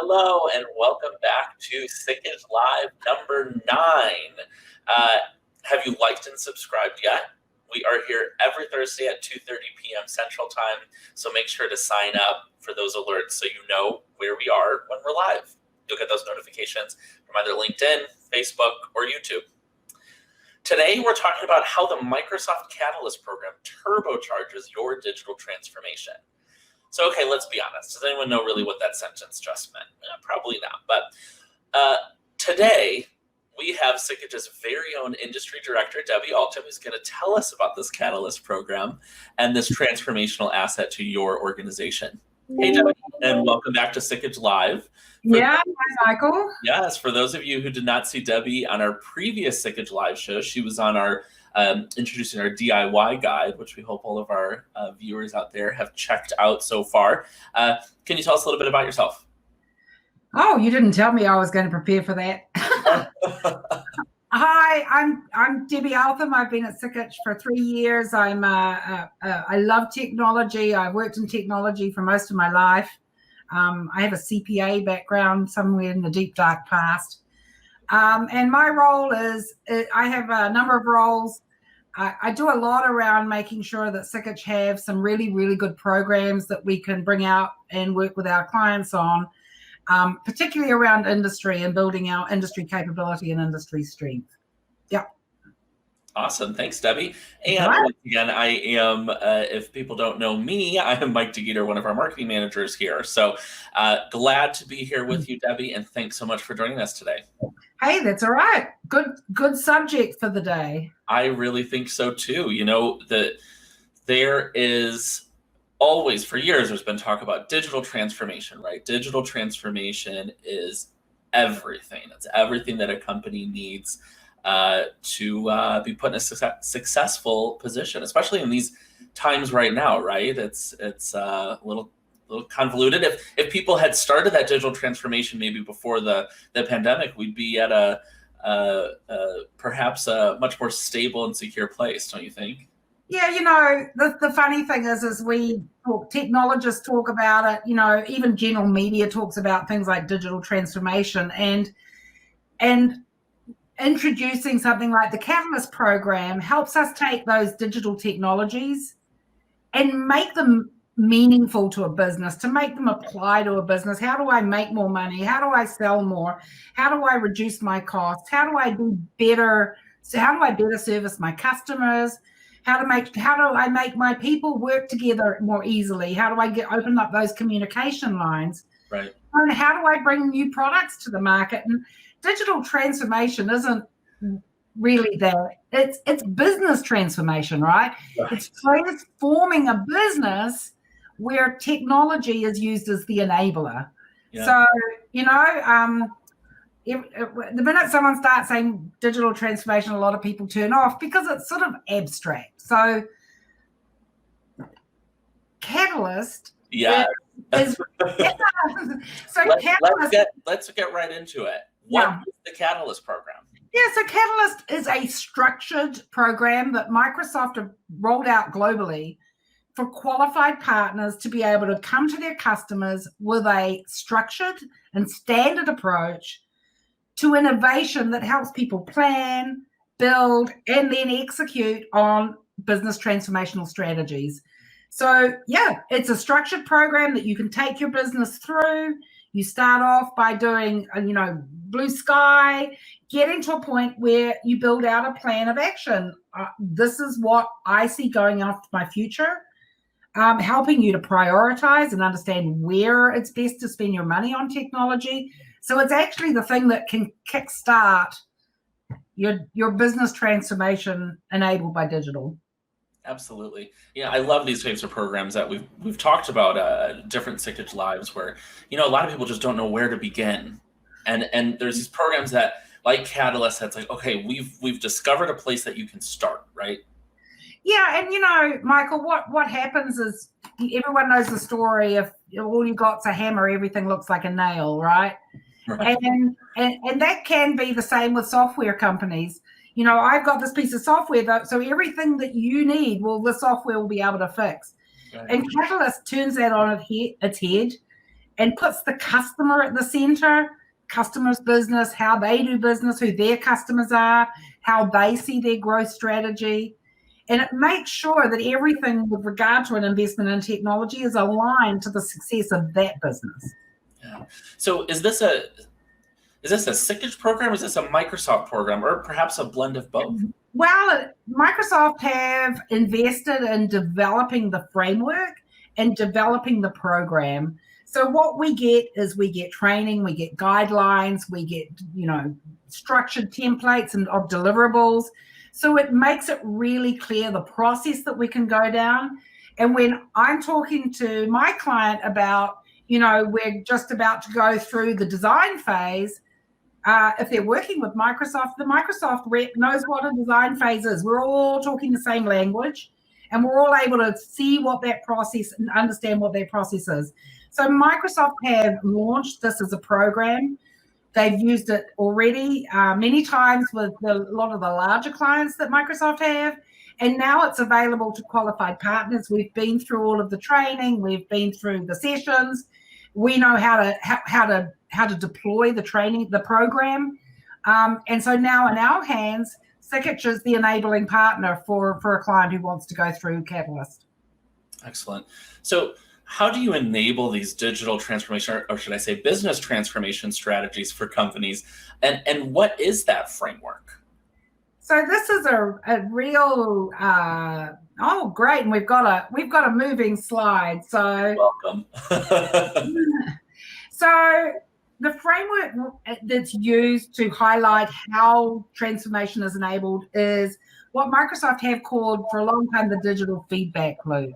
Hello, and welcome back to Sikich Live number 9. Have you liked and subscribed yet? We are here every Thursday at 2:30 p.m. Central Time, so make sure to sign up for those alerts so you know where we are when we're live. You'll get those notifications from either LinkedIn, Facebook, or YouTube. Today, we're talking about how the Microsoft Catalyst program turbocharges your digital transformation. So, okay, let's be honest. Does anyone know really what that sentence just meant? Probably not. But today, we have Sikich's very own industry director, Debbie Alton, who's going to tell us about this Catalyst program and this transformational asset to your organization. Hey, Debbie, and welcome back to Sikich Live. Hi, Michael. Yes, for those of you who did not see Debbie on our previous Sikich Live show, she was on our introducing our DIY guide, which we hope all of our viewers out there have checked out so far. Can you tell us a little bit about yourself? Oh, you didn't tell me I was going to prepare for that. Hi, I'm Debbie Alton. I've been at Sikich for 3 years. I love technology. I've worked in technology for most of my life. I have a CPA background somewhere in the deep, dark past. And my role is, I have a number of roles. I do a lot around making sure that Sikich have some really, really good programs that we can bring out and work with our clients on, particularly around industry and building our industry capability and industry strength. Yeah. Awesome. Thanks, Debbie. And once again, I am, if people don't know me, I am Mike DeGeeter, one of our marketing managers here. So glad to be here with you, Debbie, and thanks so much for joining us today. Hey, that's all right. Good subject for the day. I really think so too. You know, there is always, for years, there's been talk about digital transformation, right? Digital transformation is everything. It's everything that a company needs to be put in a successful position, especially in these times right now, right? It's a little convoluted. If people had started that digital transformation maybe before the pandemic, we'd be at perhaps a much more stable and secure place, don't you think? Yeah, you know, the funny thing is we technologists talk about it, you know, even general media talks about things like digital transformation, and introducing something like the Catalyst program helps us take those digital technologies and make them meaningful to a business, to make them apply to a business. How do I make more money? How do I sell more? How do I reduce my costs? How do I do better? So how do I better service my customers? How do I make my people work together more easily? How do I open up those communication lines? Right. And how do I bring new products to the market? And digital transformation isn't really that. It's business transformation, right? It's transforming a business where technology is used as the enabler. Yeah. So, you know, the minute someone starts saying digital transformation, a lot of people turn off because it's sort of abstract. So Catalyst is so let's get right into it. What is the Catalyst program? Yeah, so Catalyst is a structured program that Microsoft have rolled out globally for qualified partners to be able to come to their customers with a structured and standard approach to innovation that helps people plan, build, and then execute on business transformational strategies. So, yeah, it's a structured program that you can take your business through. You start off by doing, you know, blue sky, getting to a point where you build out a plan of action. This is what I see going after my future, helping you to prioritize and understand where it's best to spend your money on technology. So it's actually the thing that can kickstart your business transformation enabled by digital. Absolutely. Yeah, I love these types of programs that we've talked about different Sikich Lives where, you know, a lot of people just don't know where to begin. And there's these programs that, like Catalyst, that's like, okay, we've discovered a place that you can start, right? Yeah, and you know, Michael, what happens is everyone knows the story of all you got's a hammer, everything looks like a nail, right? Right. And that can be the same with software companies. You know, I've got this piece of software, so everything that you need, well, the software will be able to fix. Right. And Catalyst turns that on its head and puts the customer at the center, customer's business, how they do business, who their customers are, how they see their growth strategy. And it makes sure that everything with regard to an investment in technology is aligned to the success of that business. Yeah. So is this a Sikich program? Is this a Microsoft program, or perhaps a blend of both? Well, Microsoft have invested in developing the framework and developing the program. So what we get is we get training, we get guidelines, we get, structured templates and of deliverables. So it makes it really clear the process that we can go down. And when I'm talking to my client about, we're just about to go through the design phase, if they're working with Microsoft, the Microsoft rep knows what a design phase is. We're all talking the same language, and we're all able to see what that process and understand what that process is. So Microsoft have launched this as a program. They've used it already many times with a lot of the larger clients that Microsoft have, and now it's available to qualified partners. We've been through all of the training. We've been through the sessions. We know how to deploy the training, the program, and so now in our hands, Sikich is the enabling partner for a client who wants to go through Catalyst. Excellent. So how do you enable these digital transformation, or should I say business transformation strategies for companies? And what is that framework? So this is a real, great. And we've got a moving slide. So welcome. So the framework that's used to highlight how transformation is enabled is what Microsoft have called for a long time the digital feedback loop.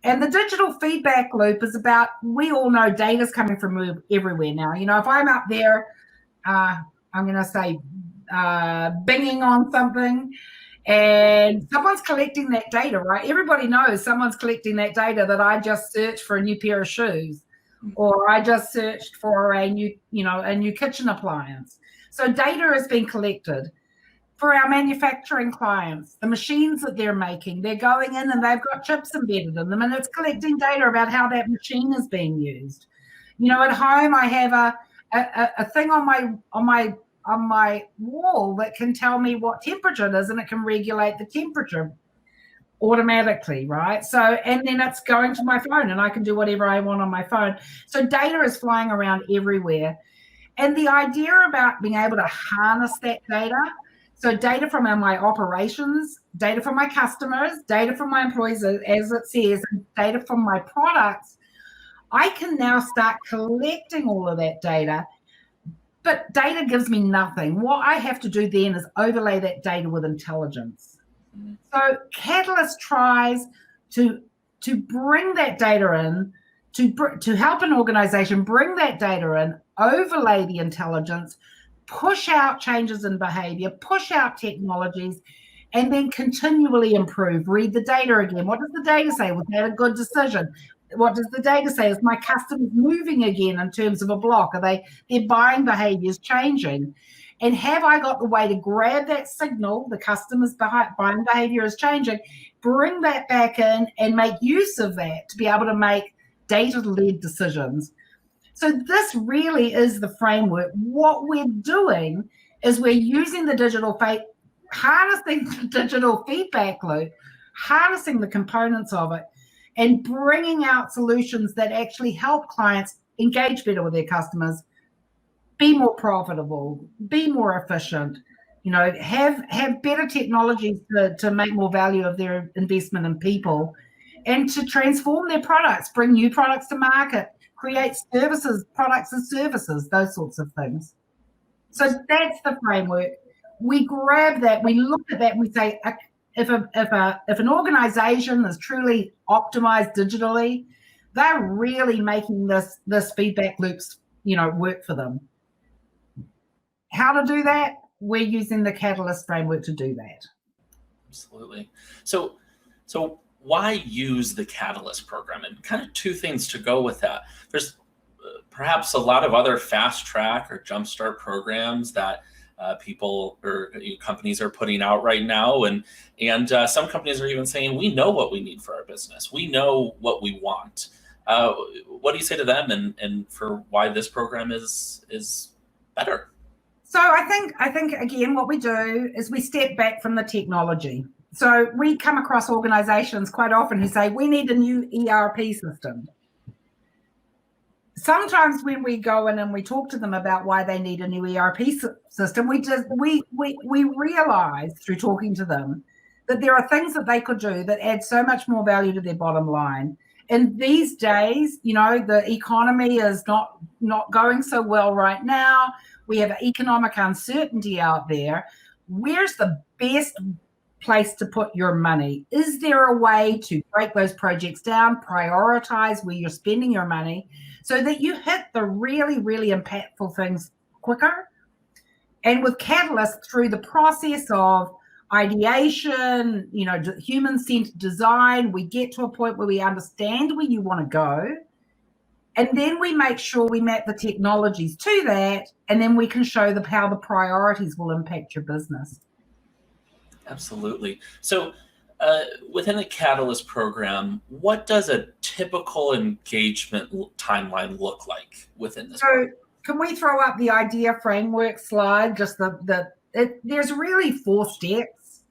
And the digital feedback loop is about, we all know data's coming from everywhere now. If I'm up there, I'm going to say binging on something, and someone's collecting that data, right? Everybody knows someone's collecting that data that I just searched for a new pair of shoes, or I just searched for a new kitchen appliance. So data has been collected. For our manufacturing clients, the machines that they're making, they're going in and they've got chips embedded in them, and it's collecting data about how that machine is being used. At home, I have a thing on my wall that can tell me what temperature it is, and it can regulate the temperature automatically, right? So, and then it's going to my phone, and I can do whatever I want on my phone. So data is flying around everywhere. And the idea about being able to harness that data, so data from my operations, data from my customers, data from my employees, as it says, and data from my products, I can now start collecting all of that data. But data gives me nothing. What I have to do then is overlay that data with intelligence. So Catalyst tries to bring that data in, to help an organization bring that data in, overlay the intelligence, push out changes in behavior, push out technologies, and then continually improve. Read the data again. What does the data say? Was that a good decision? What does the data say? Is my customers moving again in terms of a block? Are their buying behaviors changing? And have I got the way to grab that signal, the customer's buying behavior is changing, bring that back in and make use of that to be able to make data-led decisions? So this really is the framework. What we're doing is we're using the harnessing the digital feedback loop, harnessing the components of it, and bringing out solutions that actually help clients engage better with their customers, be more profitable, be more efficient, have better technologies to make more value of their investment in people, and to transform their products, bring new products to market, create services, products and services, those sorts of things. So that's the framework. We grab that, we look at that, and we say, if an organization is truly optimized digitally, they're really making this feedback loops, work for them. How to do that? We're using the Catalyst framework to do that. Absolutely. So why use the Catalyst program? And kind of two things to go with that. There's perhaps a lot of other fast track or jumpstart programs that people or companies are putting out right now, and some companies are even saying, we know what we need for our business, we know what we want, What do you say to them, and for why this program is better? So I think again, what we do is we step back from the technology. So we come across organizations quite often who say, we need a new ERP system. Sometimes when we go in and we talk to them about why they need a new ERP system, we realize through talking to them that there are things that they could do that add so much more value to their bottom line. And these days, the economy is not going so well right now. We have economic uncertainty out there. Where's the best place to put your money? Is there a way to break those projects down, prioritize where you're spending your money so that you hit the really, really impactful things quicker? And with Catalyst, through the process of ideation, human-centered design, we get to a point where we understand where you want to go. And then we make sure we map the technologies to that, and then we can show how the priorities will impact your business. Absolutely. So within the Catalyst program, what does a typical engagement timeline look like within this program? Can we throw up the idea framework slide? Just there's really 4 steps.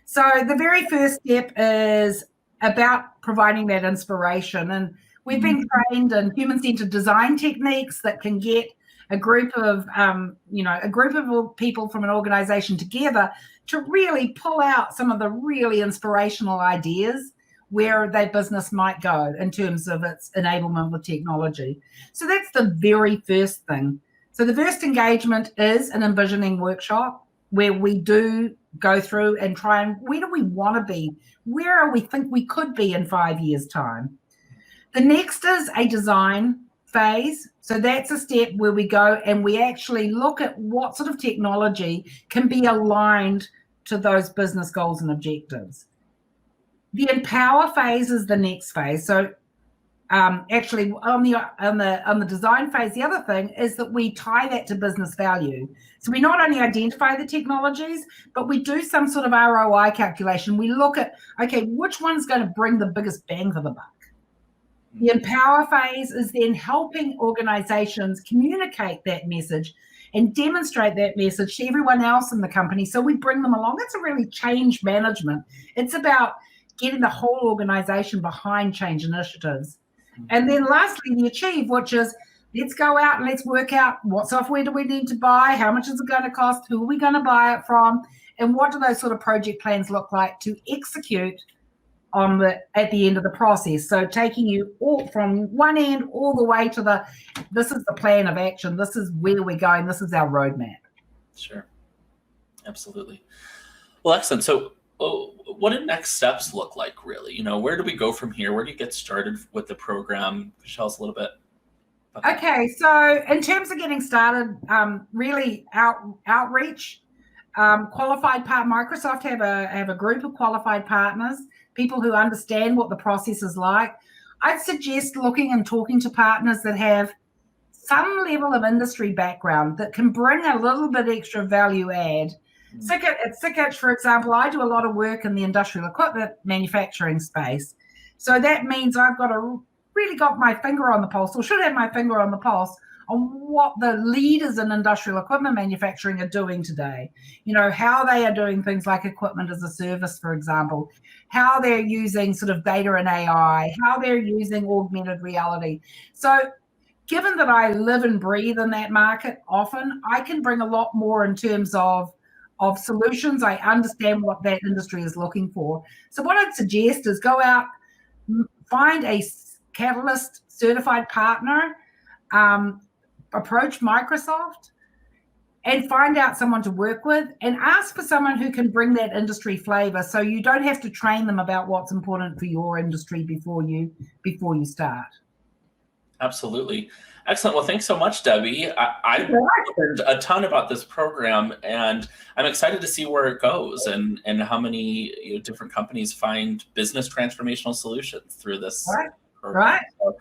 So the very first step is about providing that inspiration. And we've been trained in human-centered design techniques that can get a group of people from an organization together to really pull out some of the really inspirational ideas where their business might go in terms of its enablement with technology. So that's the very first thing. So the first engagement is an envisioning workshop where we do go through and try and where do we want to be? Where do we think we could be in 5 years' time? The next is a design phase. So that's a step where we go and we actually look at what sort of technology can be aligned to those business goals and objectives. The empower phase is the next phase. So actually on the design phase, the other thing is that we tie that to business value. So we not only identify the technologies, but we do some sort of ROI calculation. We look at, okay, which one's going to bring the biggest bang for the buck? The empower phase is then helping organizations communicate that message and demonstrate that message to everyone else in the company. So we bring them along. It's a really change management. It's about getting the whole organization behind change initiatives. And then lastly, the achieve, which is let's go out and let's work out what software do we need to buy, how much is it going to cost, who are we going to buy it from, and what do those sort of project plans look like to execute at the end of the process. So taking you all from one end all the way to this is the plan of action, this is where we're going, this is our roadmap. Sure. Absolutely. Well, excellent. So what do next steps look like, really? Where do we go from here? Where do you get started with the program? Tell us a little bit about that. Okay, so in terms of getting started, really outreach, qualified Microsoft have a group of qualified partners, people who understand what the process is like. I'd suggest looking and talking to partners that have some level of industry background that can bring a little bit extra value add. At Sikich, for example, I do a lot of work in the industrial equipment manufacturing space. So that means I've really got my finger on the pulse, or should have my finger on the pulse, on what the leaders in industrial equipment manufacturing are doing today. How they are doing things like equipment as a service, for example, how they're using sort of data and AI, how they're using augmented reality. So given that I live and breathe in that market often, I can bring a lot more in terms of solutions. I understand what that industry is looking for. So what I'd suggest is go out, find a Catalyst certified partner, approach Microsoft and find out someone to work with, and ask for someone who can bring that industry flavor so you don't have to train them about what's important for your industry before you start. Absolutely. Excellent. Well, thanks so much, Debbie. I learned a ton about this program, and I'm excited to see where it goes and how many different companies find business transformational solutions through this program. Right. So